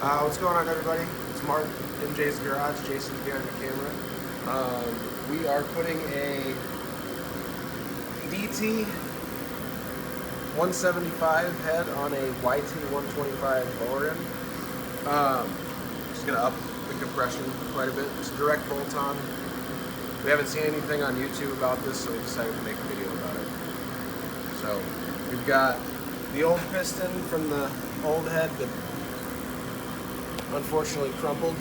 What's going on, everybody? It's Mark, MJ's Garage. Jason's behind the camera. We are putting a DT175 head on a YT125 lower end. Just gonna up the compression quite a bit. It's a direct bolt on. We haven't seen anything on YouTube about this, so we decided to make a video about it. So we've got the old piston from the old head that unfortunately crumpled.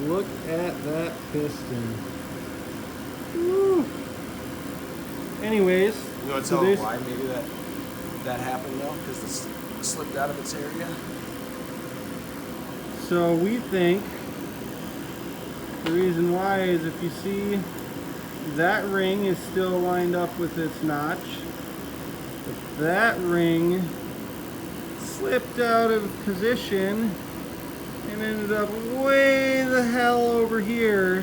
Look at that piston. Woo. Anyways, You want to tell them why maybe that happened though? Because this slipped out of its area? So we think the reason why is if you see that ring is still lined up with its notch. But that ring slipped out of position and ended up way the hell over here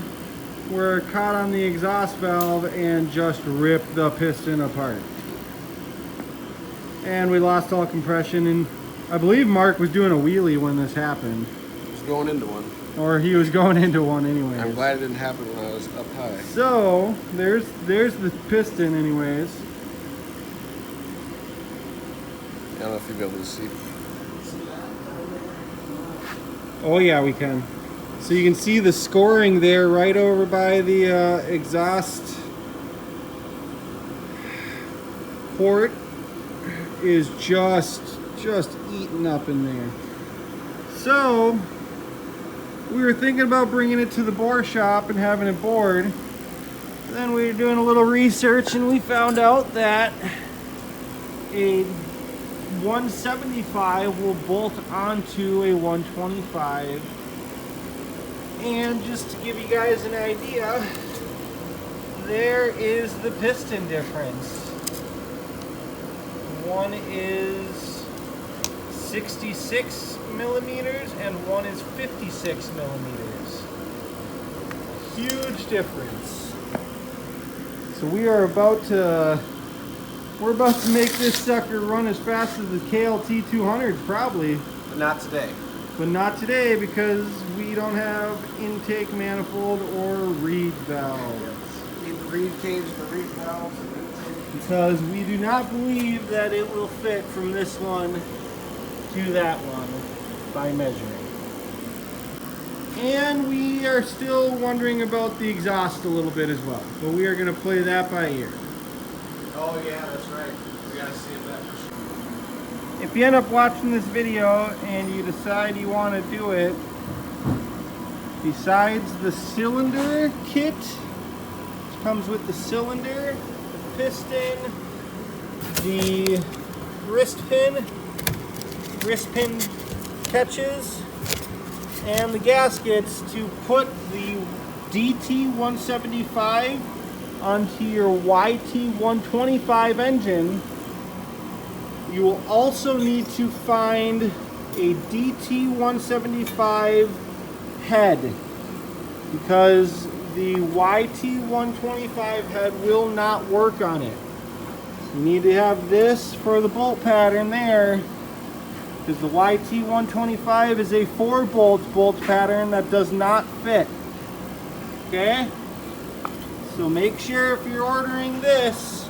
where it caught on the exhaust valve and just ripped the piston apart. And we lost all compression, and I believe Mark was doing a wheelie when this happened. He was going into one. Or he was going into one anyway. I'm glad it didn't happen when I was up high. So there's the piston anyways. I don't know if you'll be able to see. Oh yeah, we can. So you can see the scoring there right over by the exhaust port is just eaten up in there. So we were thinking about bringing it to the bore shop and having it bored. Then we were doing a little research and we found out that a 175 will bolt onto a 125. And just to give you guys an idea, there is the piston difference. One is 66 millimeters and one is 56 millimeters. Huge difference. So we're about to make this sucker run as fast as the KLT 200s probably. But not today. But not today because we don't have intake manifold or reed valve. Need the reed cage, the reed valves, and intake. Because we do not believe that it will fit from this one to that one by measuring. And we are still wondering about the exhaust a little bit as well. But we are going to play that by ear. Oh yeah, that's right. We gotta see if that for sure. If you end up watching this video and you decide you want to do it, besides the cylinder kit, which comes with the cylinder, the piston, the wrist pin catches, and the gaskets to put the DT175 onto your YT125 engine, you will also need to find a DT175 head because the YT125 head will not work on it. You need to have this for the bolt pattern there because the YT125 is a 4-bolt pattern that does not fit. Okay? So make sure if you're ordering this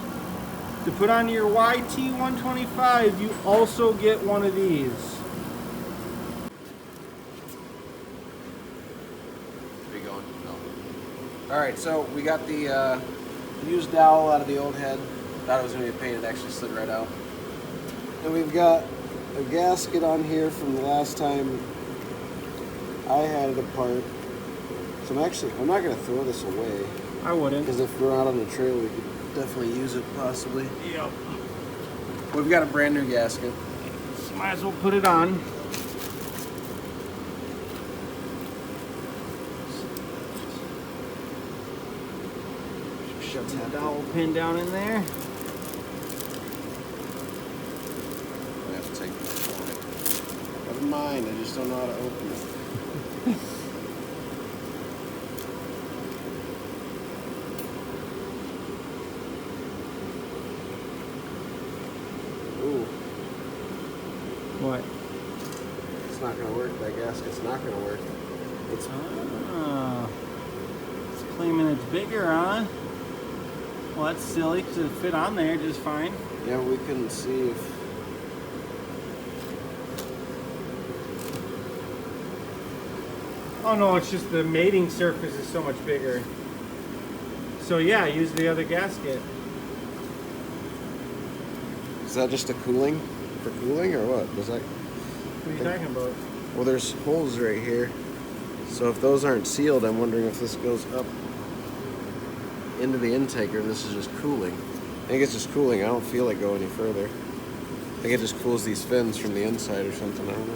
to put on your YT125, you also get one of these. Where you going? No. Alright, so we got the used dowel out of the old head. Thought it was going to be a pain, it actually slid right out. And we've got a gasket on here from the last time I had it apart. So I'm not going to throw this away. I wouldn't. Because if we're out on the trail, we could definitely use it, possibly. Yep. We've got a brand new gasket. So might as well put it on. Shove that dowel pin down in there. I have to take this one. Never mind, I just don't know how to open it. What? It's not gonna work. That gasket's not gonna work. It's it's claiming it's bigger, huh? Well, that's silly because it fit on there just fine. yeah, we couldn't see if. Oh no, it's just the mating surface is so much bigger. So yeah, use the other gasket. Is that just a cooling for cooling or what? Does that? What are you talking about? Well, there's holes right here. So if those aren't sealed, I'm wondering if this goes up into the intake or this is just cooling. I think it's just cooling. I don't feel it go any further. I think it just cools these fins from the inside or something. I don't know.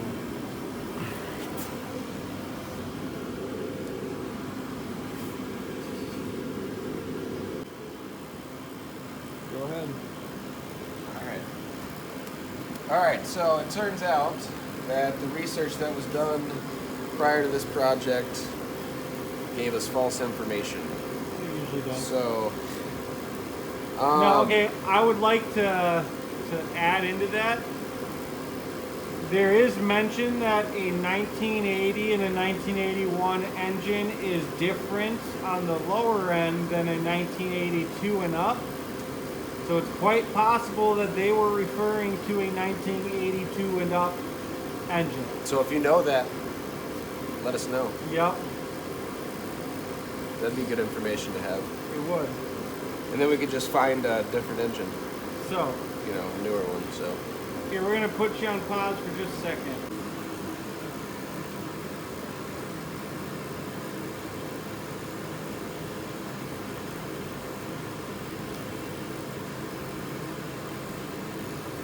Go ahead. Alright, so it turns out that the research that was done prior to this project gave us false information. It usually does. So, now, okay, I would like to add into that. There is mention that a 1980 and a 1981 engine is different on the lower end than a 1982 and up. So it's quite possible that they were referring to a 1982 and up engine. So if you know that, let us know. Yep, That'd be good information to have. it would. And then we could just find a different engine, So, you know, a newer one. So here, we're going to put you on pause for just a second.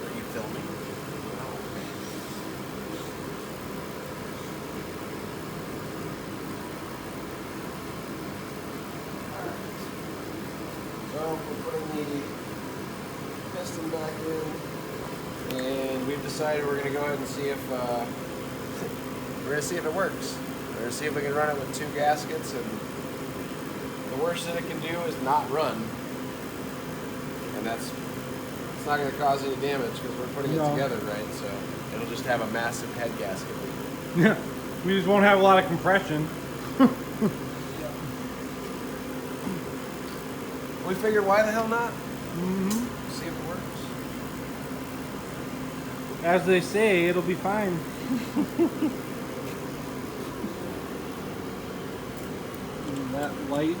are you filming? So we're putting the piston back in, and we've decided we're going to go ahead and see if we're going to see if it works. We're going to see if we can run it with 2 gaskets, and the worst that it can do is not run, and it's not going to cause any damage because we're putting it together right. So it'll just have a massive head gasket. Yeah, we just won't have a lot of compression. We figured, why the hell not? Mm-hmm. See if it works. As they say, it'll be fine. That light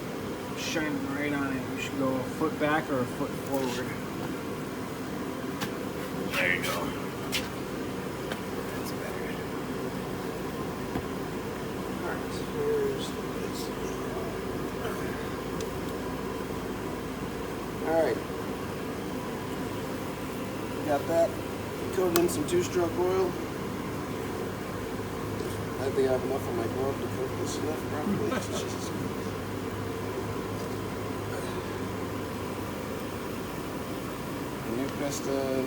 shining right on it. We should go a foot back or a foot forward. There you go. That's better. Alright, here's the piston. Alright. Got that coated in some 2-stroke oil. I think I have enough on my glove to coat this enough properly. Jesus. A new piston.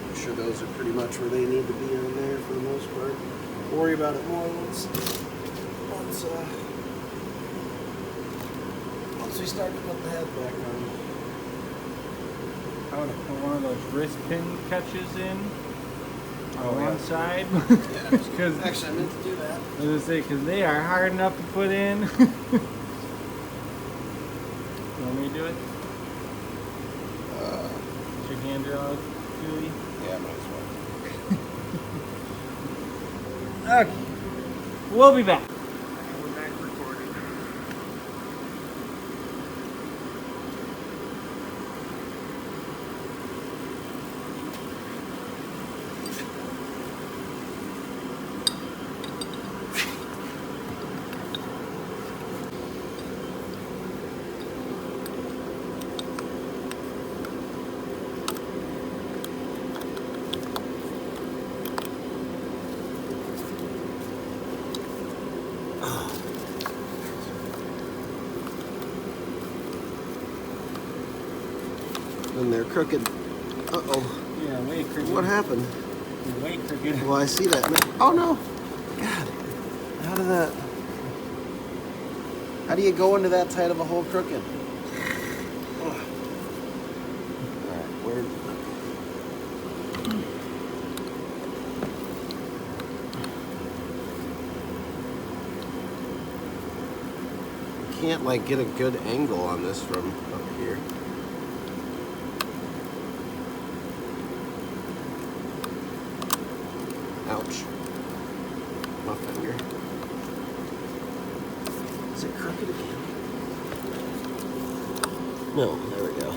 I'm sure those are pretty much where they need to be on there for the most part. Worry about it more once we start to put the head back on. I would have put one of those wrist pin catches in on one side. Yeah, actually, I meant to do that. I was gonna say, because they are hard enough to put in. You want me to do it? Is your hand all gooey? Yeah, might as well. Okay. We'll be back. We're back recording. And they're crooked. Uh-oh. Yeah, way crooked. What happened? You're way crooked. Well, I see that. Oh, no. God. How do you go into that tight of a hole crooked? Alright, where... Can't like get a good angle on this from up here. Ouch. My finger. Is it crooked again? No, there we go.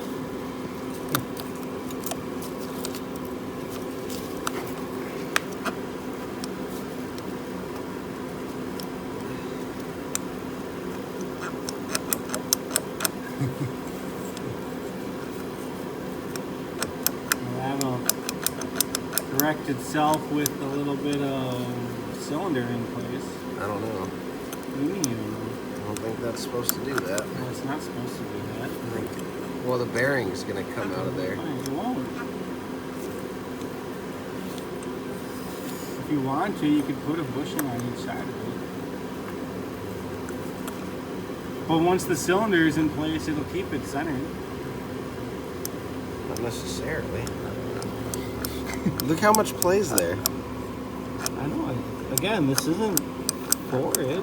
That'll correct itself with a little bit of cylinder in place. I don't know. What do you mean you don't know? I don't think that's supposed to do that. No, it's not supposed to do that. Well, the bearing's gonna come out of there. Fine, you won't. If you want to, you could put a bushing on each side of it. But once the cylinder is in place, it'll keep it centered. Not necessarily. Look how much plays there. I know. Again, this isn't for it.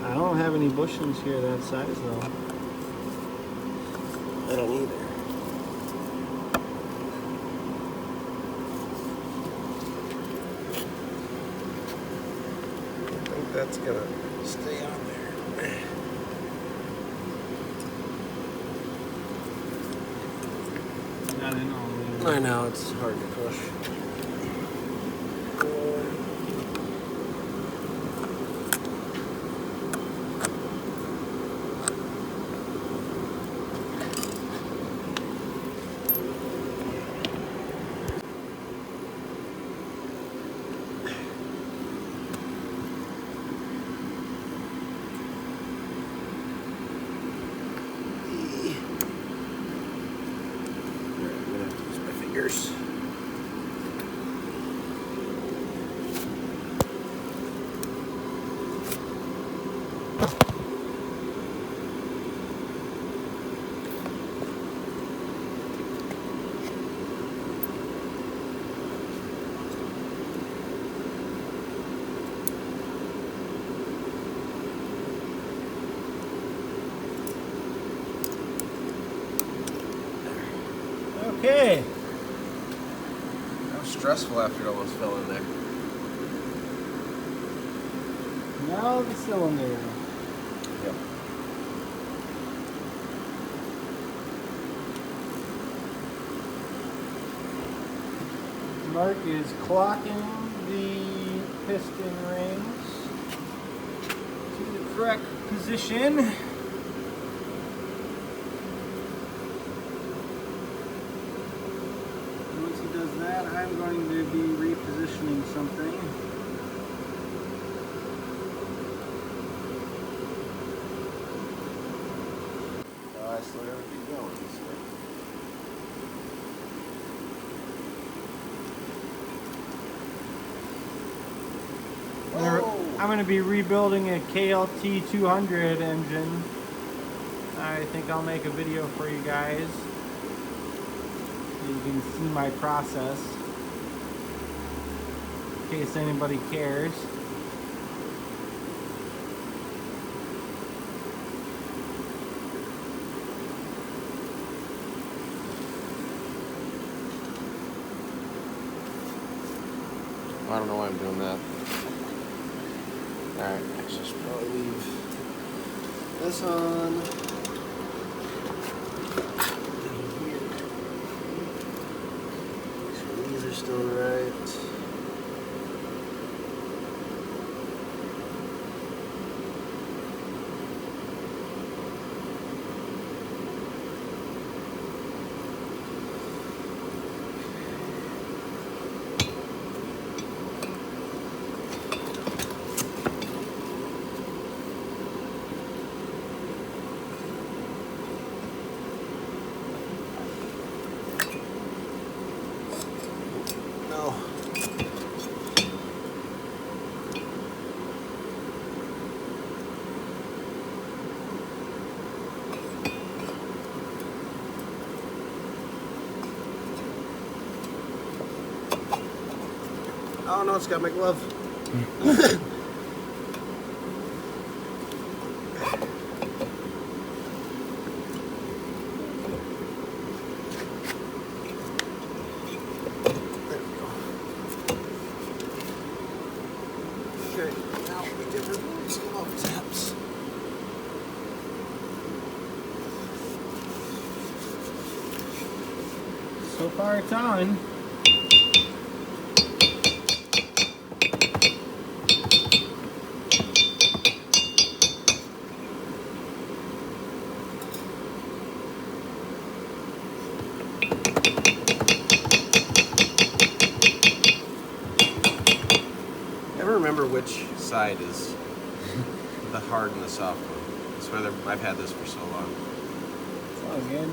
I don't have any bushings here that size though. I don't either. I think that's gonna stay on there. Not in all the way. I know, it's hard to push. Fingers. Okay. That was stressful after it almost fell in there. Now the cylinder. Yep. Mark is clocking the piston rings to the correct position. Once he does that, I'm going to be repositioning something. I still gotta keep going. I'm going to be rebuilding a KLT 200 engine. I think I'll make a video for you guys so you can see my process in case anybody cares. I don't know why I'm doing that. Alright, let's just probably leave this on. Make sure these are still right. Oh no, it's got my glove. Okay, now we give her some love taps. So far it's on. Never remember which side is the hard and the soft one. I swear I've had this for so long. It's all good.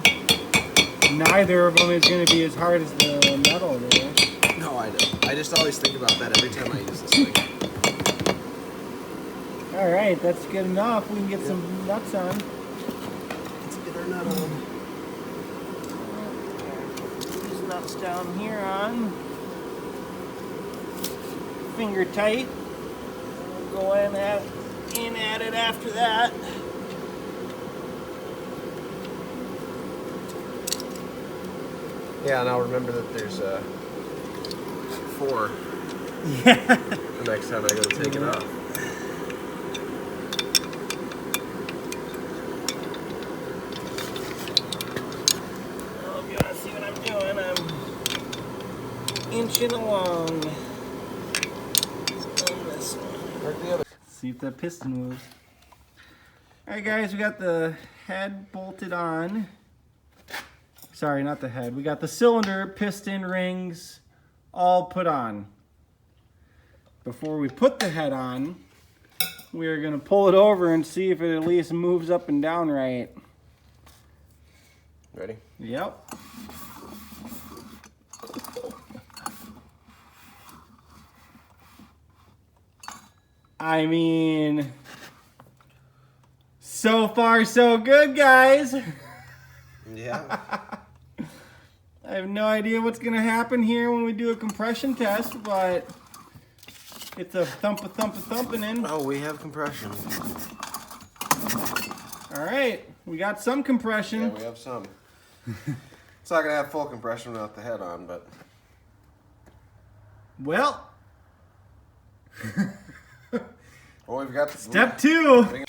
Neither of them is going to be as hard as the metal there. No, I don't. I just always think about that every time I use this thing. Alright, that's good enough. We can get some nuts on. Let's get our nut on. These nuts down here on. Finger tight. We'll go in at it after that. Yeah, and I'll remember that there's 4 Yeah. the next time I go to take it off. Well, if you want to see what I'm doing, I'm inching along on this one. Where's the other? See if that piston moves. Alright guys, we got the head bolted on. Sorry, not the head. We got the cylinder, piston, rings, all put on. Before we put the head on, we're going to pull it over and see if it at least moves up and down right. Ready? Yep. I mean, so far so good, guys. Yeah. I have no idea what's going to happen here when we do a compression test, but it's a thumping in. Oh, we have compression. All right, we got some compression. Yeah, we have some. It's not going to have full compression without the head on, but... Well, Well, we've got... step 2.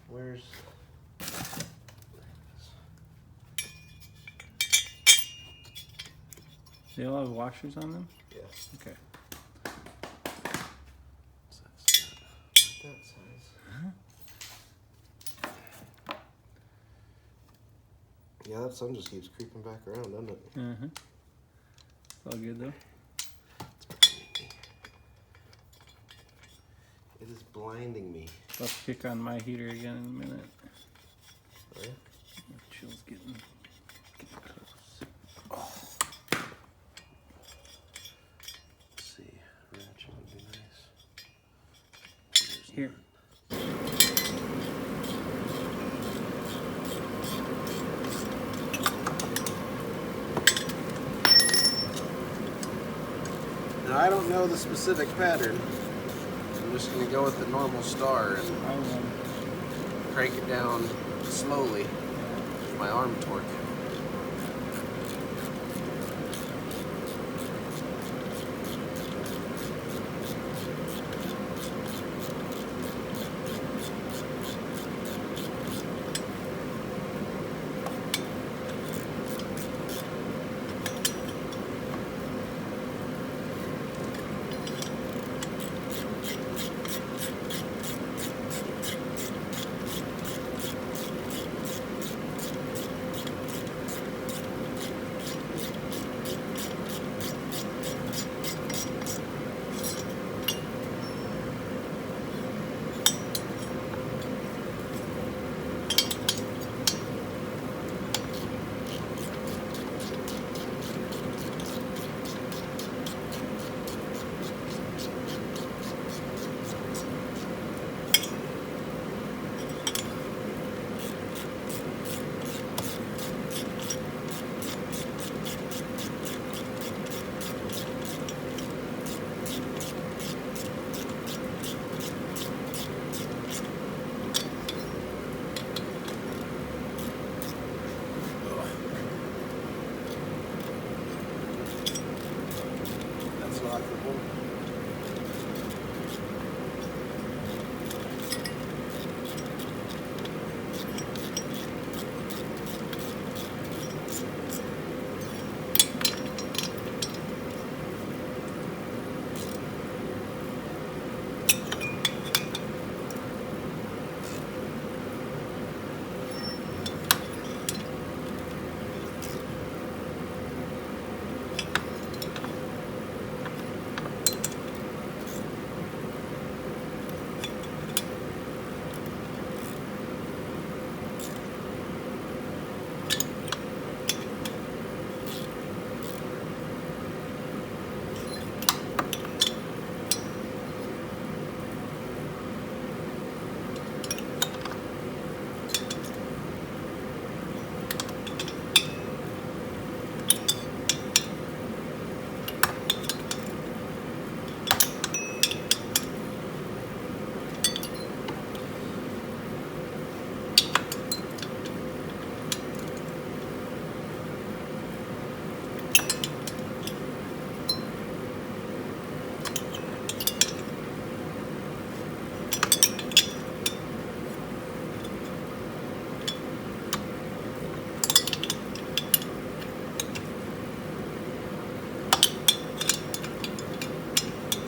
Where's... They all have washers on them? Yes. Okay. That size. Yeah, that sun just keeps creeping back around, doesn't it? Uh-huh. It's all good though. It is blinding me. I'll kick on my heater again in a minute. Oh, yeah? My chill's getting close. Oh. Let's see. Ratchet would be nice. There's Here. Now, I don't know the specific pattern. I'm just going to go with the normal star and crank it down slowly with my arm torque.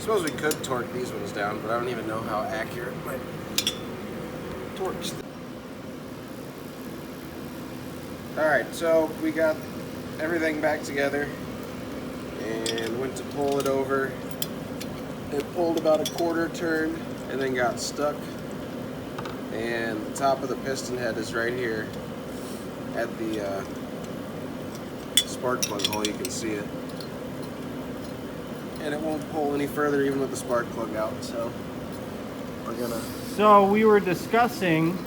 suppose we could torque these ones down, but I don't even know how accurate my torque's. Alright, so we got everything back together and went to pull it over. It pulled about a quarter turn and then got stuck. And the top of the piston head is right here at the spark plug hole. You can see it. And it won't pull any further even with the spark plug out, so we're gonna... So we were discussing,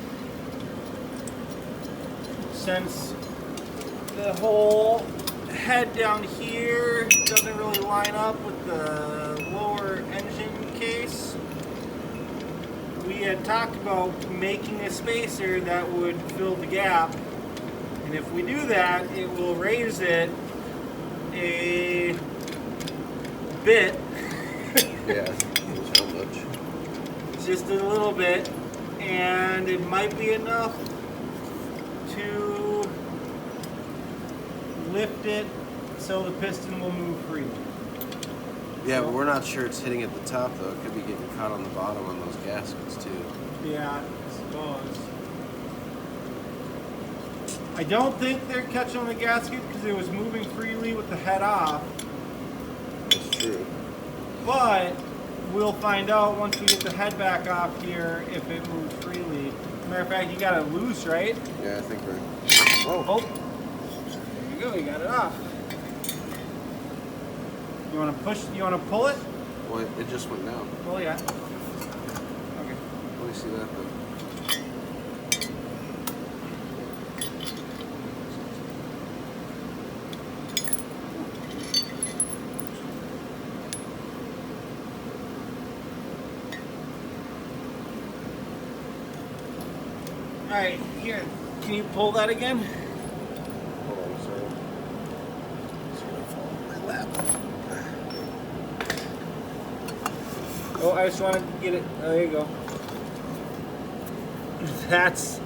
since the whole head down here doesn't really line up with the lower engine case, we had talked about making a spacer that would fill the gap, and if we do that, it will raise it a bit. Yeah, how much? Just a little bit, and it might be enough to lift it so the piston will move freely. Yeah, but we're not sure it's hitting at the top though. It could be getting caught on the bottom on those gaskets too. Yeah, I suppose. I don't think they're catching on the gasket because it was moving freely with the head off. That's true. But we'll find out once we get the head back off here if it moves freely. Matter of fact, you got it loose, right? Yeah, I think we're... Whoa. Oh, there you go. You got it off. You want to push? You want to pull it? Well, it just went down. Well, yeah. Okay. Let me see that then. All right, here. Can you pull that again? Hold on, sorry. It's gonna fall on my lap. Oh, I just want to get it. Oh, there you go. That's...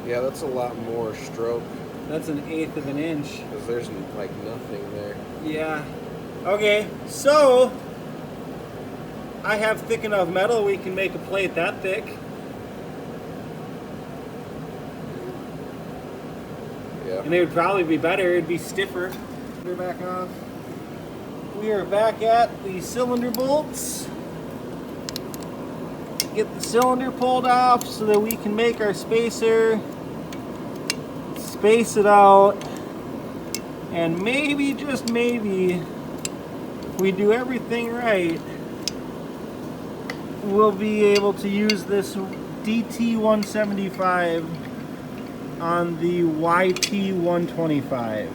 Yeah, that's a lot more stroke. That's 1/8 of an inch. Because there's like nothing there. Yeah. Okay, so I have thick enough metal we can make a plate that thick. Yeah. And it would probably be better, it'd be stiffer. They're back off. We are back at the cylinder bolts. Get the cylinder pulled off so that we can make our spacer, space it out, and maybe, just maybe, if we do everything right, we'll be able to use this DT175 on the YT125.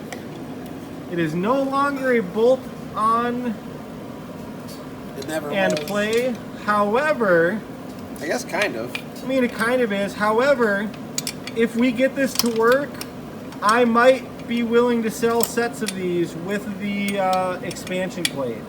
It is no longer a bolt-on It never and was. play. However, I guess kind of. I mean, it kind of is. However, if we get this to work, I might be willing to sell sets of these with the expansion plate.